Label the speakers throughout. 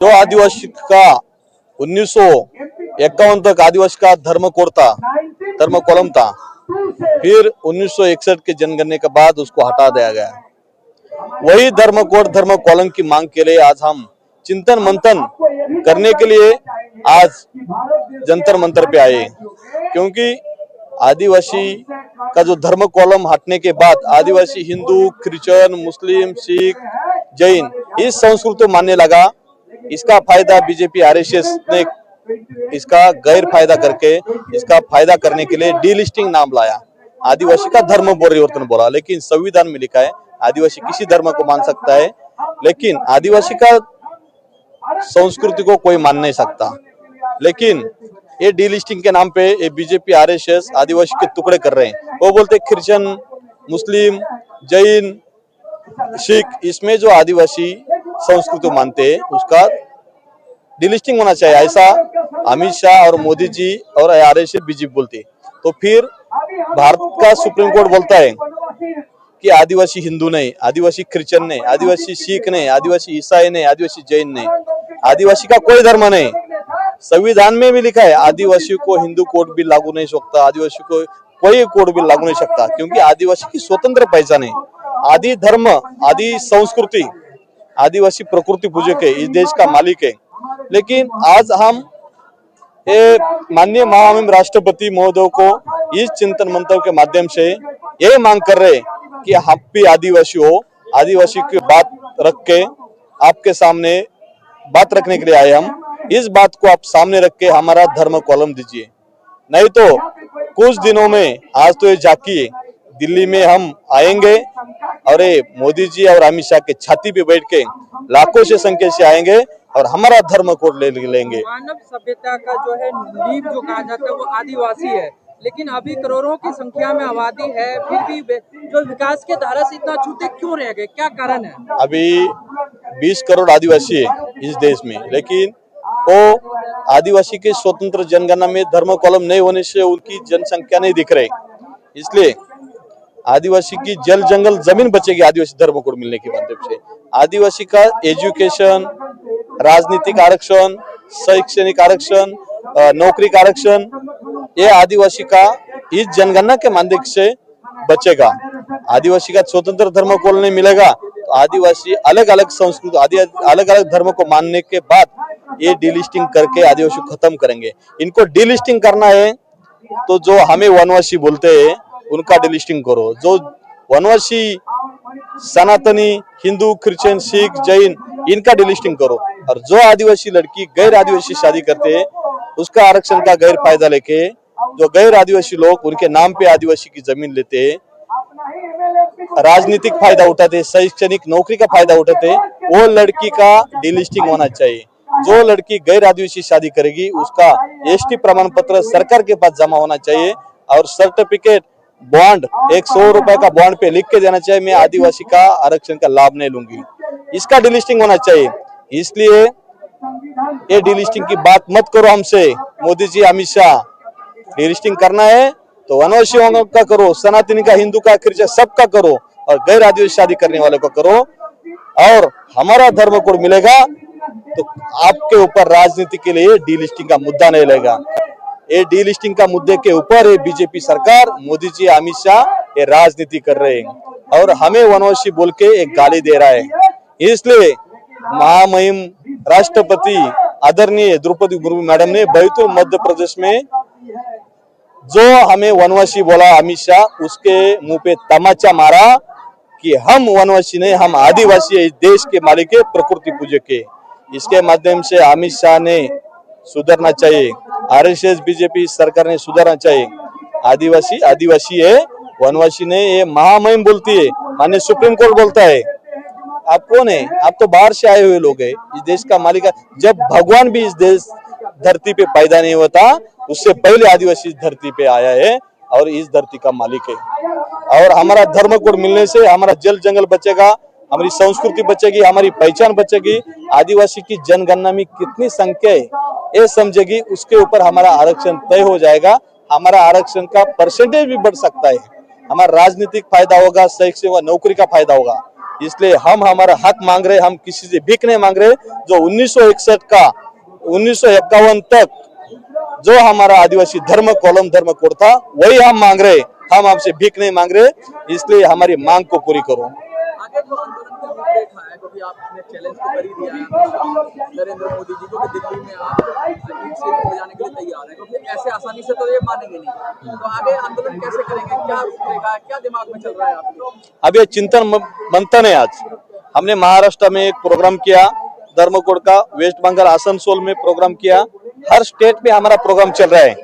Speaker 1: जो आदिवासी का 1951 तक आदिवासी का धर्म कोड था, धर्म कॉलम था। फिर 1961 के जनगणने के बाद उसको हटा दिया गया। वही धर्म कोड धर्म कॉलम की मांग के लिए आज हम चिंतन मंथन करने के लिए आज जंतर मंतर पे आए, क्योंकि आदिवासी का जो धर्म कॉलम हटने के बाद आदिवासी हिंदू, क्रिश्चियन, मुस्लिम, सिख, जैन इस संस्कृति को मानने लगा। इसका फायदा बीजेपी आरएसएस ने इसका गैर फायदा करके इसका फायदा करने के लिए डीलिस्टिंग नाम लाया। आदिवासी का धर्म परिवर्तन बोला, लेकिन संविधान में लिखा है आदिवासी किसी धर्म को मान सकता है, लेकिन आदिवासी का संस्कृति को कोई मान नहीं सकता। लेकिन ये डीलिस्टिंग के नाम पे ये बीजेपी आरएसएस आदिवासी के टुकड़े कर रहे हैं। वो बोलते क्रिश्चियन, मुस्लिम, जैन, सिख, इसमें जो आदिवासी संस्कृति मानते हैं उसका डीलिस्टिंग होना चाहिए, ऐसा अमित शाह और मोदी जी और आरएसएस बीजेपी बोलती। तो फिर भारत का सुप्रीम कोर्ट बोलता है कि आदिवासी हिंदू नहीं, आदिवासी क्रिश्चियन नहीं, आदिवासी सिख नहीं, आदिवासी ईसाई नहीं, आदिवासी जैन नहीं, आदिवासी का कोई धर्म नहीं। संविधान में भी लिखा है आदिवासी को हिंदू कोड भी लागू नहीं सकता, आदिवासी को कोई कोड भी लागू नहीं सकता, क्योंकि आदिवासी की स्वतंत्र पहचान है, आदि धर्म, आदि संस्कृति, आदिवासी प्रकृति पूजक है, इस देश का मालिक है। लेकिन आज हम माननीय महामहिम राष्ट्रपति महोदय को इस चिंतन मंथन के माध्यम से ये मांग कर रहे हैं कि आप भी आदिवासी हो, आदिवासी की बात रख के आपके सामने बात रखने के लिए आए। हम इस बात को आप सामने रख के हमारा धर्म कॉलम दीजिए, नहीं तो कुछ दिनों में, आज तो ये झांकी दिल्ली में हम आएंगे और ये मोदी जी और अमित शाह के छाती पे बैठ के लाखों से संख्या से आएंगे और हमारा धर्म कोड ले लेंगे।
Speaker 2: मानव सभ्यता का जो है नींव जो कहा जाता है वो आदिवासी है, लेकिन अभी करोड़ों की संख्या में आबादी है, फिर भी जो विकास के धारा से इतना छूटे क्यों रह गए, क्या कारण है?
Speaker 1: अभी 20 करोड़ आदिवासी है इस देश में, लेकिन वो आदिवासी के स्वतंत्र जनगणना में धर्म कॉलम नहीं होने से उनकी जनसंख्या नहीं दिख रही। इसलिए आदिवासी की जल जंगल जमीन बचेगी आदिवासी धर्म कोड मिलने के माध्यम से। आदिवासी का एजुकेशन, राजनीतिक आरक्षण, शैक्षणिक आरक्षण, नौकरी का आरक्षण, ये आदिवासी का इस जनगणना के माध्यम से बचेगा। आदिवासी का स्वतंत्र धर्म कोड नहीं मिलेगा तो आदिवासी अलग अलग संस्कृति, अलग अलग धर्म को मानने के बाद ये डीलिस्टिंग करके आदिवासी खत्म करेंगे। इनको डीलिस्टिंग करना है तो जो हमें वनवासी बोलते हैं उनका डीलिस्टिंग करो। जो वनवासी सनातनी, हिंदू, क्रिश्चियन, सिख, जैन, इनका डीलिस्टिंग करो। और जो आदिवासी लड़की गैर आदिवासी शादी करते हैं उसका आरक्षण का गैर फायदा लेके जो गैर आदिवासी लोग उनके नाम पे आदिवासी की जमीन लेते हैं, राजनीतिक फायदा उठाते, शैक्षणिक नौकरी का फायदा उठाते, वो लड़की का डीलिस्टिंग होना चाहिए। जो लड़की गैर आदिवासी शादी करेगी उसका एसटी प्रमाण पत्र सरकार के पास जमा होना चाहिए और सर्टिफिकेट, बॉन्ड, 100 रुपए का बॉन्ड पे लिख के देना चाहिए, मैं आदिवासी का आरक्षण का लाभ नहीं लूंगी। इसका डीलिस्टिंग होना चाहिए। इसलिए ये डीलिस्टिंग की बात मत करो हमसे, मोदी जी, अमित शाह। डीलिस्टिंग करना है तो वनवासियों का करो, सनातनी का, हिंदू का, क्रिश्चियन सबका करो, और गैर आदिवासी शादी करने वालों को करो, और हमारा धर्म कोड मिलेगा तो आपके ऊपर राजनीति के लिए डीलिस्टिंग का मुद्दा नहीं लेगा। ये डीलिस्टिंग का मुद्दे के ऊपर ये बीजेपी सरकार, मोदी जी, अमित शाह ये राजनीति कर रहे हैं और हमें वनवासी बोल के एक गाली दे रहा है। इसलिए महामहिम राष्ट्रपति आदरणीय द्रौपदी मुर्मू मैडम ने बैतूल मध्य प्रदेश में जो हमें वनवासी बोला अमित शाह, उसके मुंह पे तमाचा मारा कि हम वनवासी नहीं, हम आदिवासी है, इस देश के मालिक है, प्रकृति पूजक है। इसके माध्यम से अमित शाह ने सुधरना चाहिए, आरएसएस बीजेपी सरकार ने सुधरना चाहिए। आदिवासी आदिवासी है, वनवासी नहीं। ये महामहिम बोलती है, माननीय सुप्रीम कोर्ट बोलता है। आप कौन है? आप तो बाहर से आए हुए लोग हैं, इस देश का मालिक है। जब भगवान भी इस देश धरती पे पैदा नहीं होता, उससे पहले आदिवासी इस धरती पे आया है और इस धरती का मालिक है। और हमारा धर्म कोड मिलने से हमारा जल जंगल बचेगा, हमारी संस्कृति बचेगी, हमारी पहचान बचेगी। आदिवासी की जनगणना में कितनी संख्या है ये समझेगी, उसके ऊपर हमारा आरक्षण तय हो जाएगा। हमारा आरक्षण का परसेंटेज भी बढ़ सकता है, हमारा राजनीतिक फायदा होगा, शैक्षिक व नौकरी का फायदा होगा। इसलिए हम हमारा हक मांग रहे, हम किसी से भीख नहीं मांग रहे। जो 1961 का 1951 तक जो हमारा आदिवासी धर्म धर्म कोड था, वही हम मांग रहे, हम आपसे भीख नहीं मांग रहे। इसलिए हमारी मांग को पूरी करो।
Speaker 2: आगे जो आंदोलन की रूपरेखा है, क्योंकि आपने चैलेंज तो कर ही दिया है अमित शाह, नरेंद्र मोदी जी को कि दिल्ली में आप ईंट से ईंट बजाने के लिए तैयार है, क्योंकि ऐसे आसानी से तो ये मानेंगे नहीं। तो आगे आंदोलन कैसे करेंगे, क्या रूपरेखा है, क्या दिमाग में चल रहा है आपके?
Speaker 1: अब ये चिंतन मंथन है। आज हमने महाराष्ट्र में एक प्रोग्राम किया धर्म कोड का, वेस्ट बंगाल आसनसोल में प्रोग्राम किया, हर स्टेट में हमारा प्रोग्राम चल रहा है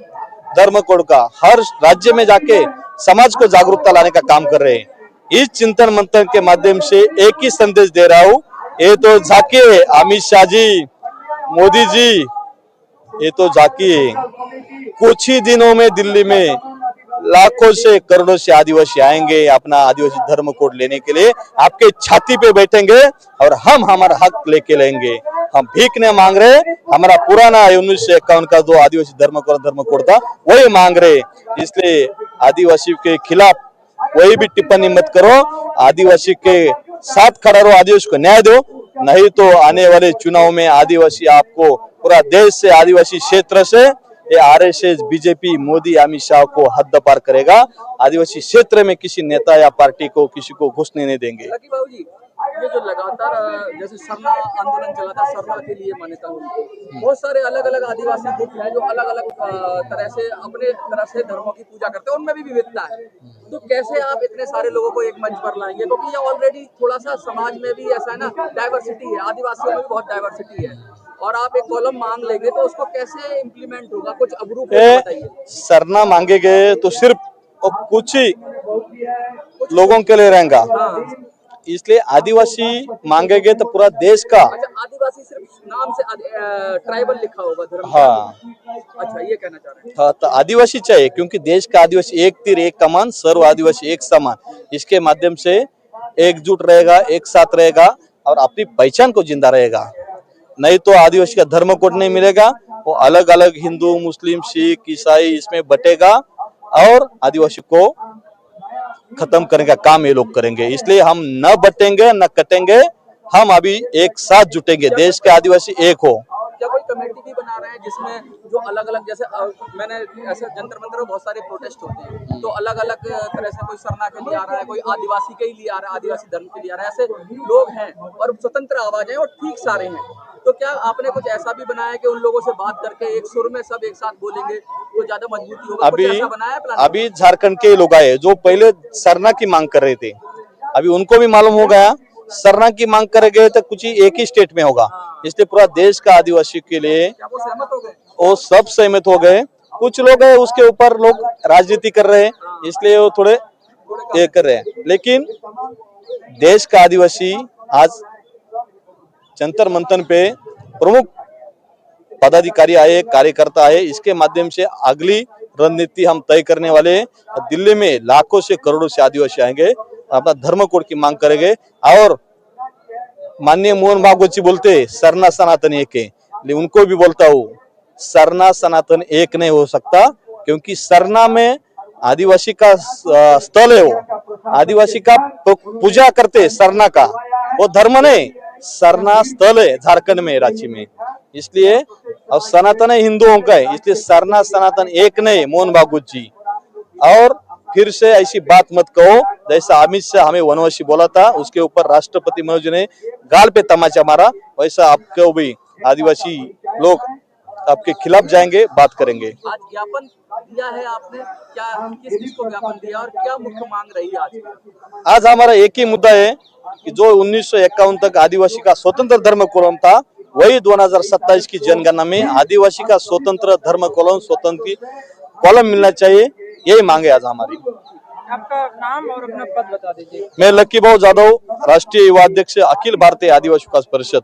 Speaker 1: धर्म कोड का। हर राज्य में जाके समाज को जागरूकता लाने का काम कर रहे हैं। इस चिंतन मंथन के माध्यम से एक ही संदेश दे रहा हूँ, ये तो झांकिए अमित शाह जी, मोदी जी, ये तो झांकिए, कुछ ही दिनों में दिल्ली में लाखों से करोड़ों से आदिवासी आएंगे अपना आदिवासी धर्म कोड लेने के लिए, आपके छाती पे बैठेंगे और हम हमारा हक लेके लेंगे। हम भीख नहीं मांग रहे, हमारा पुराना 1951 का जो आदिवासी धर्म कोड था वही मांग रहे। इसलिए आदिवासी के खिलाफ वही भी टिप्पणी मत करो, आदिवासी के साथ खड़ा रहो, आदिवासी को न्याय दो, नहीं तो आने वाले चुनाव में आदिवासी आपको पूरा देश से, आदिवासी क्षेत्र से ये आरएसएस, बीजेपी, मोदी, अमित शाह को हद पार करेगा। आदिवासी क्षेत्र में किसी नेता या पार्टी को किसी को घुसने नहीं देंगे।
Speaker 2: लकी बाबू जी, ये जो लगातार जैसे सरना आंदोलन चला था, सरना के लिए मान्यता हुई, बहुत सारे अलग अलग आदिवासी गुट हैं जो अलग अलग तरह से अपने तरह से धर्मों की पूजा करते हैं, उनमें भी विविधता है। तो कैसे आप इतने सारे लोगों को एक मंच पर लाएंगे, क्योंकि ये ऑलरेडी थोड़ा सा समाज में भी ऐसा है ना, डाइवर्सिटी है, आदिवासियों में भी बहुत डाइवर्सिटी है, और आप एक कॉलम मांग लेंगे तो उसको कैसे इम्प्लीमेंट होगा, कुछ अप्रूव बताइए।
Speaker 1: सरना मांगेंगे तो सिर्फ कुछ ही लोगों के लिए रहेगा, इसलिए आदिवासी मांगेंगे तो पूरा देश का।
Speaker 2: अच्छा, आदिवासी सिर्फ नाम से ट्राइबल लिखा होगा धर्म।
Speaker 1: हाँ,
Speaker 2: अच्छा, ये कहना चाह रहे हैं।
Speaker 1: हाँ, तो आदिवासी चाहिए, क्योंकि देश का आदिवासी एक तीर एक कमान, सर्व आदिवासी एक समान। इसके माध्यम से एकजुट रहेगा, एक साथ रहेगा और अपनी पहचान को जिंदा रहेगा। नहीं तो आदिवासी का धर्म कोड नहीं मिलेगा, वो अलग अलग हिंदू, मुस्लिम, सिख, ईसाई इसमें बटेगा और आदिवासी को खत्म करने का काम ये लोग करेंगे। इसलिए हम न बटेंगे न कटेंगे, हम अभी एक साथ जुटेंगे, देश के आदिवासी एक हो।
Speaker 2: क्या कोई कमेटी भी बना रहे हैं जिसमें जो अलग अलग, जैसे मैंने ऐसे जंतर मंतर में बहुत सारे प्रोटेस्ट होते हैं, तो अलग अलग तरह से कोई सरना के लिए आ रहा है, कोई आदिवासी के लिए आ रहा है, आदिवासी धर्म के लिए आ रहा है, ऐसे लोग हैं और स्वतंत्र आवाज है और ठीक सारे हैं। तो क्या आपने कुछ ऐसा भी बनाया है कि उन लोगों से बात करके एक सुर में सब एक साथ बोलेंगे तो ज्यादा मजबूती होगा? कुछ ऐसा बनाया है प्लान?
Speaker 1: अभी झारखंड के लोग आए जो पहले सरना की मांग कर रहे थे, अभी उनको भी मालूम हो गया सरना की मांग करेंगे तो कुछ ही एक ही स्टेट में होगा, इसलिए पूरा देश का आदिवासी के लिए
Speaker 2: क्या वो सहमत हो गए?
Speaker 1: वो सब सहमत हो गए। कुछ लोग है उसके ऊपर लोग राजनीति कर रहे हैं, इसलिए वो थोड़े ये कर रहे हैं, लेकिन देश का आदिवासी आज जंतर मंथन पे प्रमुख पदाधिकारी आए, कार्यकर्ता आए, इसके माध्यम से अगली रणनीति हम तय करने वाले हैं। दिल्ली में लाखों से करोड़ों से आदिवासी आएंगे, अपना धर्म कोड की मांग करेंगे। और माननीय मोहन भागवत जी बोलते सरना सनातन एक है, लेकिन उनको भी बोलता हूँ सरना सनातन एक नहीं हो सकता, क्योंकि सरना में आदिवासी का स्थल है, वो आदिवासी का पूजा करते सरना का, वो धर्म नहीं, सरना स्थल है झारखंड में, रांची में। इसलिए अब सनातन हिंदुओं का है, इसलिए सरना सनातन एक नहीं मोहन भागवत जी। और फिर से ऐसी बात मत कहो जैसा अमित शाह हमें वनवासी बोला था, उसके ऊपर राष्ट्रपति मनोज ने गाल पे तमाचा मारा, वैसा आपको भी आदिवासी लोग आपके खिलाफ जाएंगे, बात करेंगे।
Speaker 2: आज ज्ञापन दिया है आपने, क्या किस किस को ज्ञापन दिया और क्या मुख्य मांग रही है आज?
Speaker 1: आज हमारा एक ही मुद्दा है कि जो 1951 तक आदिवासी का स्वतंत्र धर्म कोलम था, वही 2027 की जनगणना में आदिवासी का स्वतंत्र धर्म कोलम, स्वतंत्र कॉलम मिलना चाहिए, यही मांगे आज हमारी।
Speaker 2: आपका नाम और अपना पद बता दीजिए।
Speaker 1: मैं लक्की भाऊ जाधव, राष्ट्रीय युवा अध्यक्ष, अखिल भारतीय आदिवासी विकास परिषद।